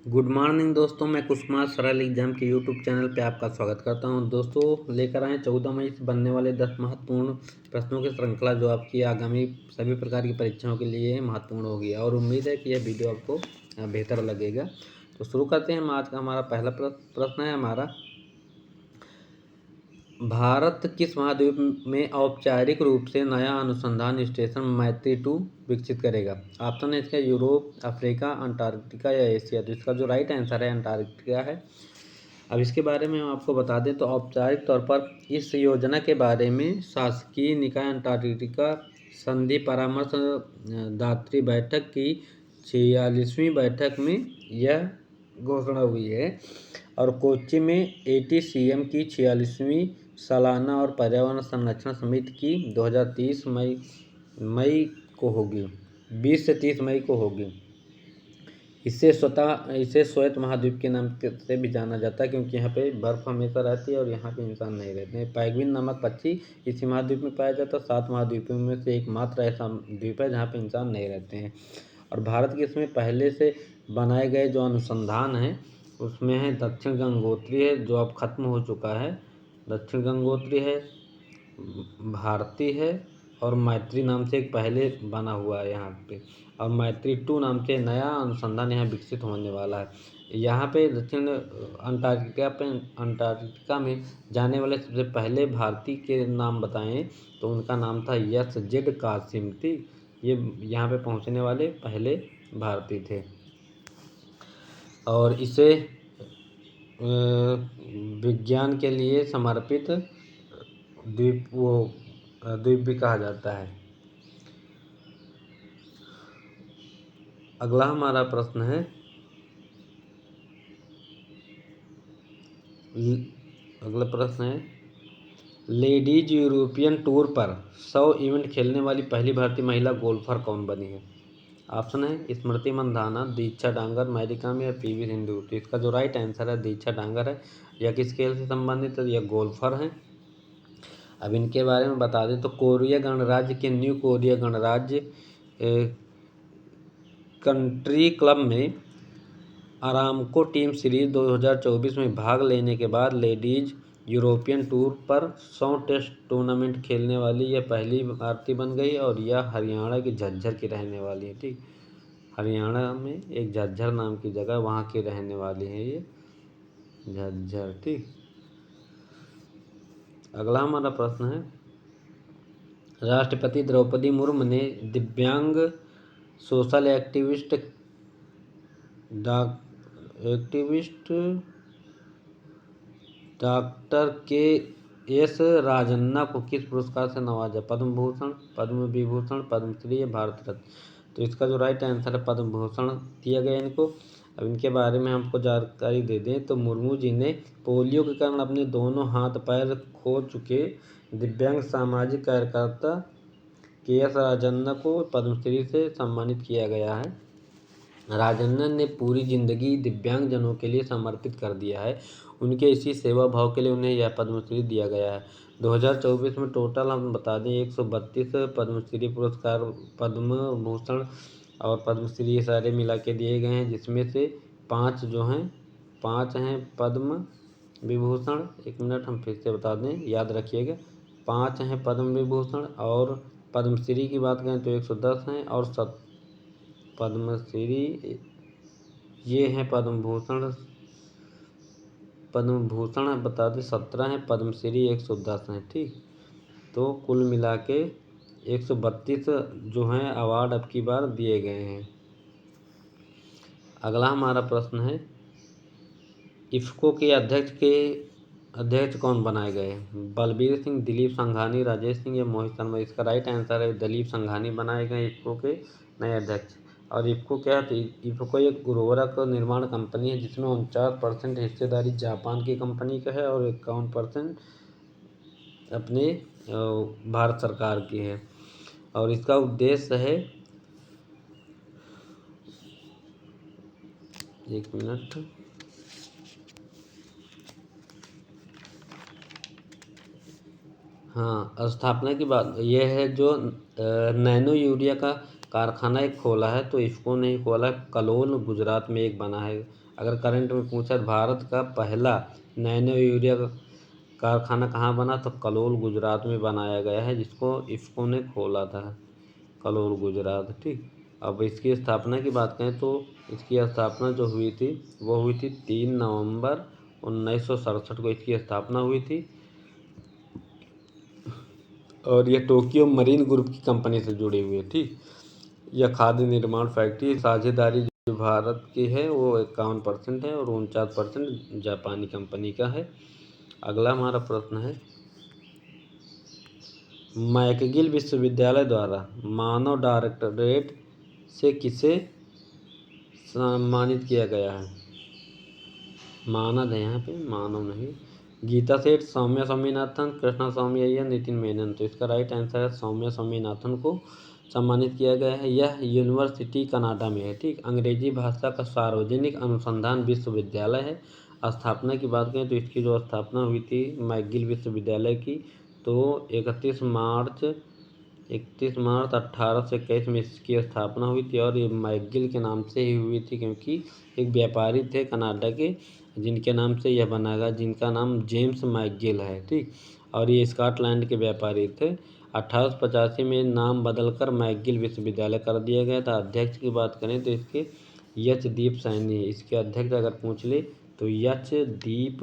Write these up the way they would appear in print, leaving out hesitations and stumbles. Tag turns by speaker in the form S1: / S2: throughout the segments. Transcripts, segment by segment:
S1: Good morning दोस्तों, मैं कुमार सरल एग्जाम के यूट्यूब चैनल पे आपका स्वागत करता हूं। दोस्तों, लेकर आए 14 मई से बनने वाले 10 महत्वपूर्ण प्रश्नों की श्रृंखला जो आपकी आगामी सभी प्रकार की परीक्षाओं के लिए महत्वपूर्ण होगी और उम्मीद है कि यह वीडियो आपको बेहतर लगेगा। तो शुरू करते हैं। आज का हमारा पहला प्रश्न है हमारा, भारत किस महाद्वीप में औपचारिक रूप से नया अनुसंधान स्टेशन मैत्री-2 विकसित करेगा? ऑप्शन है इसका यूरोप, अफ्रीका, अंटार्कटिका या एशिया। तो इसका जो राइट आंसर है अंटार्कटिका है। अब इसके बारे में हम आपको बता दें तो औपचारिक तौर पर इस योजना के बारे में शासकीय निकाय अंटार्कटिका संधि परामर्श दात्री बैठक की 46वीं बैठक में यह घोषणा हुई है और कोच्चि में ATCM की 46वीं सालाना और पर्यावरण संरक्षण समिति की 2030 मई को होगी, 20 से 30 मई को होगी। इसे श्वेत महाद्वीप के नाम से भी जाना जाता है क्योंकि यहाँ पे बर्फ हमेशा रहती है और यहाँ पे इंसान नहीं रहते हैं। पेंगुइन नामक पक्षी इसी महाद्वीप में पाया जाता है। 7 महाद्वीपों में से एकमात्र ऐसा द्वीप है जहाँ पे इंसान नहीं रहते हैं। और भारत के इसमें पहले से बनाए गए जो अनुसंधान हैं उसमें है दक्षिण गंगोत्री है जो अब खत्म हो चुका है, दक्षिण गंगोत्री है, भारती है और मैत्री नाम से एक पहले बना हुआ है यहाँ पे, और मैत्री-2 नाम से नया अनुसंधान यहाँ विकसित होने वाला है। यहाँ पे दक्षिण अंटार्कटिका में जाने वाले सबसे पहले भारतीय के नाम बताएं तो उनका नाम था SZ कासिम। ठीक, ये यहाँ पे पहुँचने वाले पहले भारतीय थे और इसे विज्ञान के लिए समर्पित द्वीप भी कहा जाता है। अगला हमारा प्रश्न है, लेडीज यूरोपियन टूर पर 100 इवेंट खेलने वाली पहली भारतीय महिला गोल्फर कौन बनी है? ऑप्शन है स्मृति मंधाना, दीक्षा डांगर, मैरी कॉम या PV सिंधु। तो इसका जो राइट आंसर है दीक्षा डांगर है। यह किस खेल से संबंधित है? यह गोल्फर है। अब इनके बारे में बता दें तो कोरिया गणराज्य के न्यू कोरिया गणराज्य कंट्री क्लब में अरामको टीम सीरीज 2024 में भाग लेने के बाद लेडीज यूरोपियन टूर पर 100 टेस्ट टूर्नामेंट खेलने वाली यह पहली भारतीय बन गई और यह हरियाणा की झज्जर की रहने वाली है। ठीक, हरियाणा में एक झज्जर नाम की जगह, वहाँ की रहने वाली है ये झज्जर। ठीक, अगला हमारा प्रश्न है, राष्ट्रपति द्रौपदी मुर्मू ने दिव्यांग social activist doctor KS Rajanna को किस पुरस्कार से नवाजा? पद्म भूषण, पद्म विभूषण, पद्मश्री या भारत रत्न। तो इसका जो राइट आंसर है पद्म भूषण दिया गया इनको। अब इनके बारे में हमको जानकारी दे दें तो मुर्मू जी ने पोलियो के कारण अपने दोनों हाथ पैर खो चुके दिव्यांग सामाजिक कार्यकर्ता KS राजन्ना को पद्मश्री से सम्मानित किया गया है। राजन्ना ने पूरी जिंदगी दिव्यांगजनों के लिए समर्पित कर दिया है। उनके इसी सेवा भाव के लिए उन्हें यह पद्मश्री दिया गया है। 2024 में टोटल हम बता दें 132 पद्मश्री पुरस्कार, पद्म भूषण और पद्मश्री सारे मिला के दिए गए हैं, जिसमें से 5 जो हैं 5 हैं पद्म विभूषण। एक मिनट हम फिर से बता दें, याद रखिएगा, 5 हैं पद्म विभूषण और पद्मश्री की बात करें तो 110 हैं और पद्मश्री ये हैं पद्म भूषण बता दें 17 हैं, पद्मश्री 110 हैं। ठीक, तो कुल मिला के 132 जो हैं अवार्ड अब की बार दिए गए हैं। अगला हमारा प्रश्न है, इफ्को के अध्यक्ष कौन बनाए गए? बलबीर सिंह, दिलीप संघानी, राजेश सिंह या मोहित शर्मा। इसका राइट आंसर है दिलीप संघानी बनाए गए इफ्को के नए अध्यक्ष। और इफ्को क्या है? इफ्को एक उर्वरक निर्माण कंपनी है जिसमें 49% हिस्सेदारी जापान की कंपनी का है और 51% अपने भारत सरकार की है। और इसका उद्देश्य है, एक मिनट, हाँ, स्थापना की बात यह है जो नैनो यूरिया का कारखाना एक खोला है, तो इसको नहीं खोला, कलोल गुजरात में एक बना है। अगर करंट में पूछा भारत का पहला नैनो यूरिया कारखाना कहाँ बना, तो कलोल गुजरात में बनाया गया है, जिसको इफ़को ने खोला था, कलोल गुजरात। ठीक, अब इसकी स्थापना की बात करें तो इसकी स्थापना जो हुई थी वो हुई थी 3 नवंबर 1967 को इसकी स्थापना हुई थी। और यह टोक्यो मरीन ग्रुप की कंपनी से जुड़ी हुई है। ठीक, यह खाद्य निर्माण फैक्ट्री साझेदारी जो भारत की है वो 51% है और 49% जापानी कंपनी का है। अगला हमारा प्रश्न है, मैकगिल विश्वविद्यालय द्वारा मानव डॉक्टरेट से किसे सम्मानित किया गया है। मानद है यहाँ पे, मानव नहीं। गीता सेठ, सौम्या स्वामीनाथन, कृष्णा स्वामी अय्यर, नितिन मेनन। तो इसका राइट आंसर है सौम्या स्वामीनाथन को सम्मानित किया गया है। यह यूनिवर्सिटी कनाडा में है। ठीक, अंग्रेजी भाषा का सार्वजनिक अनुसंधान विश्वविद्यालय है। स्थापना की बात करें तो इसकी जो स्थापना हुई थी मैकगिल विश्वविद्यालय की, तो 31 मार्च 1821 में इसकी स्थापना हुई थी। और ये मैकगिल के नाम से ही हुई थी, क्योंकि एक व्यापारी थे कनाडा के जिनके नाम से यह बना गया, जिनका नाम जेम्स मैकगिल है। ठीक, और ये स्कॉटलैंड के व्यापारी थे। 1885 में नाम बदलकर मैकगिल विश्वविद्यालय कर दिया गया था। अध्यक्ष की बात करें तो इसके यशदीप सैनी है। इसके अध्यक्ष अगर पूछ ले तो यशदीप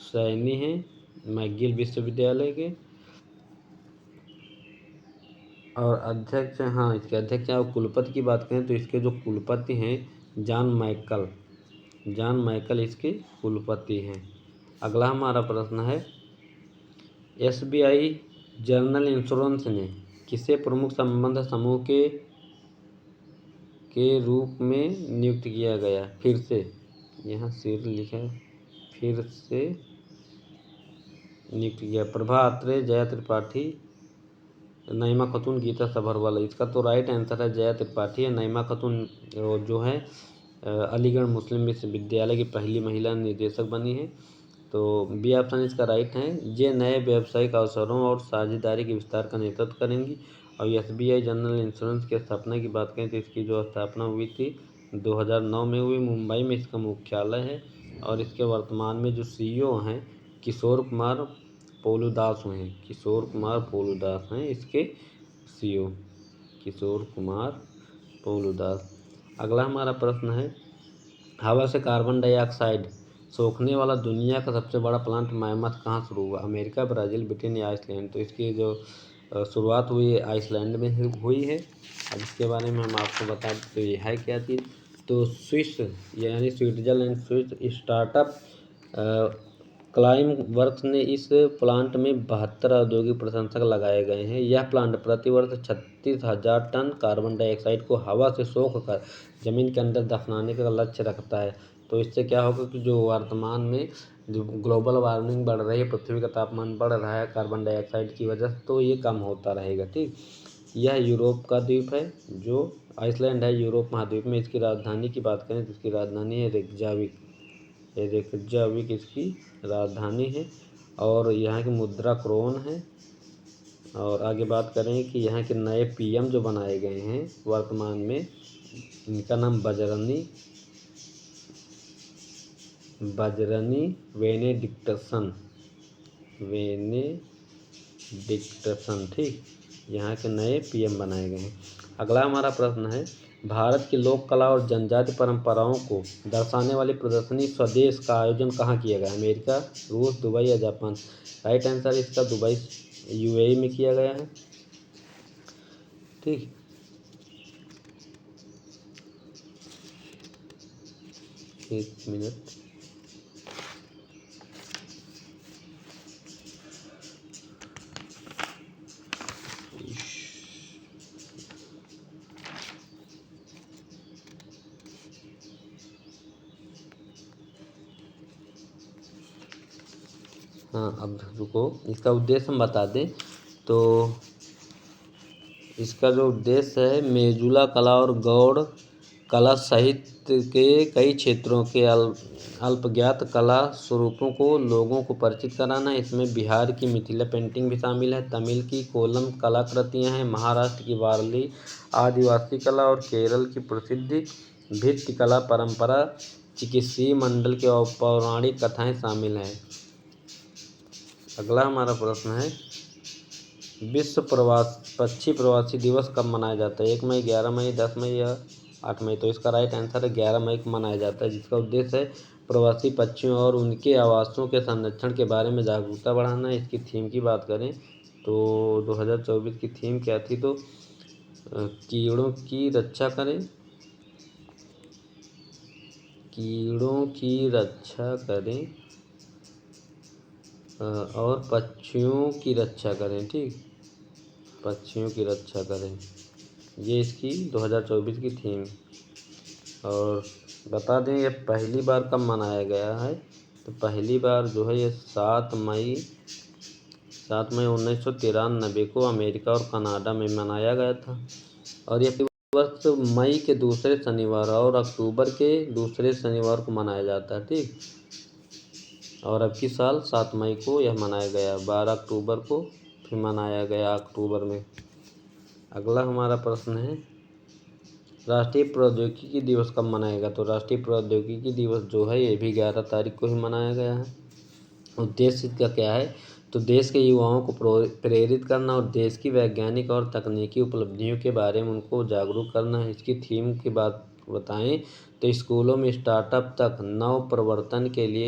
S1: सैनी है मैकगिल विश्वविद्यालय के। और अध्यक्ष, हाँ, इसके अध्यक्ष और कुलपति की बात करें तो इसके जो कुलपति हैं जॉन माइकल इसके कुलपति हैं। अगला हमारा प्रश्न है, SBI जनरल इंश्योरेंस ने किसे प्रमुख संबंध समूह के रूप में नियुक्त किया गया। फिर से यहाँ सिर लिखा है, फिर से नियुक्त किया। प्रभा अत्रे, जया त्रिपाठी, नईमा खातून, गीता सभरवाल। इसका तो राइट आंसर है जया त्रिपाठी है। नईमा खातून जो है अलीगढ़ मुस्लिम विश्वविद्यालय की पहली महिला निदेशक बनी है। तो बी ऑप्शन इसका राइट है। ये नए व्यावसायिक अवसरों और साझेदारी के विस्तार का नेतृत्व करेंगी। और SBI जनरल इंश्योरेंस की स्थापना की बात करें तो इसकी जो स्थापना हुई थी 2009 में हुई, मुंबई में इसका मुख्यालय है। और इसके वर्तमान में जो CEO हैं किशोर कुमार पोलूदास हैं, किशोर कुमार पोलूदास हैं इसके CEO, किशोर कुमार पोलूदास। अगला हमारा प्रश्न है, हवा से कार्बन डाइऑक्साइड सोखने वाला दुनिया का सबसे बड़ा प्लांट मरम्मत कहाँ शुरू हुआ। अमेरिका, ब्राज़ील, ब्रिटेन या आइसलैंड। तो इसकी जो शुरुआत हुई आइसलैंड में हुई है। अब इसके बारे में हम आपको बता दें तो ये है क्या चीज़, तो स्विस यानी Switzerland Swiss startup climb works ने इस प्लांट में 72 औद्योगिक प्रशंसक लगाए गए हैं। यह प्लांट प्रतिवर्ष 36,000 टन कार्बन डाइऑक्साइड को हवा से सोख कर जमीन के अंदर दफनाने का लक्ष्य रखता है। तो इससे क्या होगा कि जो वर्तमान में जो ग्लोबल वार्मिंग बढ़ रही है, पृथ्वी का तापमान बढ़ रहा है कार्बन डाइऑक्साइड की वजह से, तो ये कम होता रहेगा। ठीक, यह यूरोप का द्वीप है, जो आइसलैंड है यूरोप महाद्वीप में। इसकी राजधानी की बात करें तो इसकी राजधानी है रेकजाविक, रेकजाविक इसकी राजधानी है। और यहाँ की मुद्रा क्रोन है। और आगे बात करें कि यहाँ के नए PM जो बनाए गए हैं वर्तमान में, इनका नाम बजरनी वेनेडिक्टसन। ठीक, यहाँ के नए PM बनाए गए हैं। अगला हमारा प्रश्न है, भारत की लोक कला और जनजाति परंपराओं को दर्शाने वाली प्रदर्शनी स्वदेश का आयोजन कहाँ किया गया। अमेरिका, रूस, दुबई या जापान। राइट आंसर इसका दुबई UAE में किया गया है। ठीक, एक मिनट, हाँ, अब रुको, इसका उद्देश्य हम बता दें तो इसका जो उद्देश्य है मेजुला कला और गौड़ कला सहित के कई क्षेत्रों के अल्पज्ञात कला स्वरूपों को लोगों को परिचित कराना। इसमें बिहार की मिथिला पेंटिंग भी शामिल है, तमिल की कोलम कलाकृतियाँ हैं, महाराष्ट्र की वारली आदिवासी कला और केरल की प्रसिद्ध भित्ति कला परंपरा, चिकित्सीय मंडल के और पौराणिक कथाएँ शामिल हैं। अगला हमारा प्रश्न है, विश्व पक्षी प्रवासी दिवस कब मनाया जाता है? 1 मई, 11 मई, 10 मई या 8 मई? तो इसका राइट आंसर है 11 मई को मनाया जाता है, जिसका उद्देश्य है प्रवासी पक्षियों और उनके आवासों के संरक्षण के बारे में जागरूकता बढ़ाना। इसकी थीम की बात करें तो 2024 की थीम क्या थी? तो कीड़ों की रक्षा करें, कीड़ों की रक्षा करें और पक्षियों की रक्षा करें। ठीक, पक्षियों की रक्षा करें, ये इसकी 2024 की थीम। और बता दें ये पहली बार कब मनाया गया है? तो पहली बार जो है ये 7 मई 1993 को अमेरिका और कनाडा में मनाया गया था। और ये वर्ष मई के दूसरे शनिवार और अक्टूबर के दूसरे शनिवार को मनाया जाता है। ठीक, और अब की साल 7 मई को यह मनाया गया, 12 अक्टूबर को फिर मनाया गया अक्टूबर में। अगला हमारा प्रश्न है, राष्ट्रीय प्रौद्योगिकी दिवस कब मनाएगा? तो राष्ट्रीय प्रौद्योगिकी दिवस जो है ये भी 11 तारीख को ही मनाया गया है। उद्देश्य इसका क्या है? तो देश के युवाओं को प्रेरित करना और देश की वैज्ञानिक और तकनीकी उपलब्धियों के बारे में उनको जागरूक करना है। इसकी थीम की बात बताएं तो स्कूलों में स्टार्टअप तक नव प्रवर्तन के लिए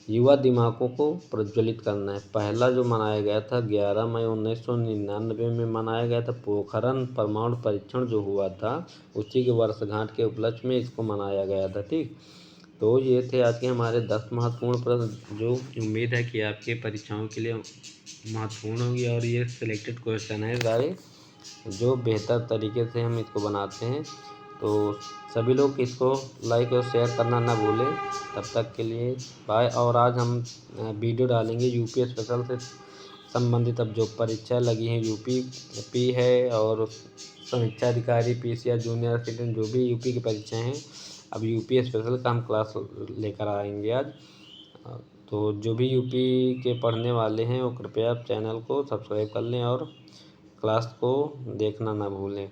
S1: युवा दिमागों को प्रज्वलित करना है। पहला जो मनाया गया था 11 मई 1999 में मनाया गया था। पोखरण परमाणु परीक्षण जो हुआ था उसी के वर्षगांठ के उपलक्ष्य में इसको मनाया गया था। ठीक, तो ये थे आज के हमारे 10 महत्वपूर्ण प्रश्न, जो उम्मीद है कि आपके परीक्षाओं के लिए महत्वपूर्ण होगी। और ये सिलेक्टेड क्वेश्चन है सारे, जो बेहतर तरीके से हम इसको बनाते हैं। तो सभी लोग इसको लाइक और शेयर करना ना भूलें। तब तक के लिए बाय। और आज हम वीडियो डालेंगे यूपी स्पेशल से संबंधित, अब जो परीक्षा लगी है यूपी है और समीक्षा अधिकारी पीसीआर जूनियर असिस्टेंट, जो भी यूपी की परीक्षाएं हैं, अब यूपी स्पेशल का हम क्लास लेकर आएंगे आज। तो जो भी यूपी के पढ़ने वाले हैं वो कृपया चैनल को सब्सक्राइब कर लें और क्लास को देखना ना भूलें।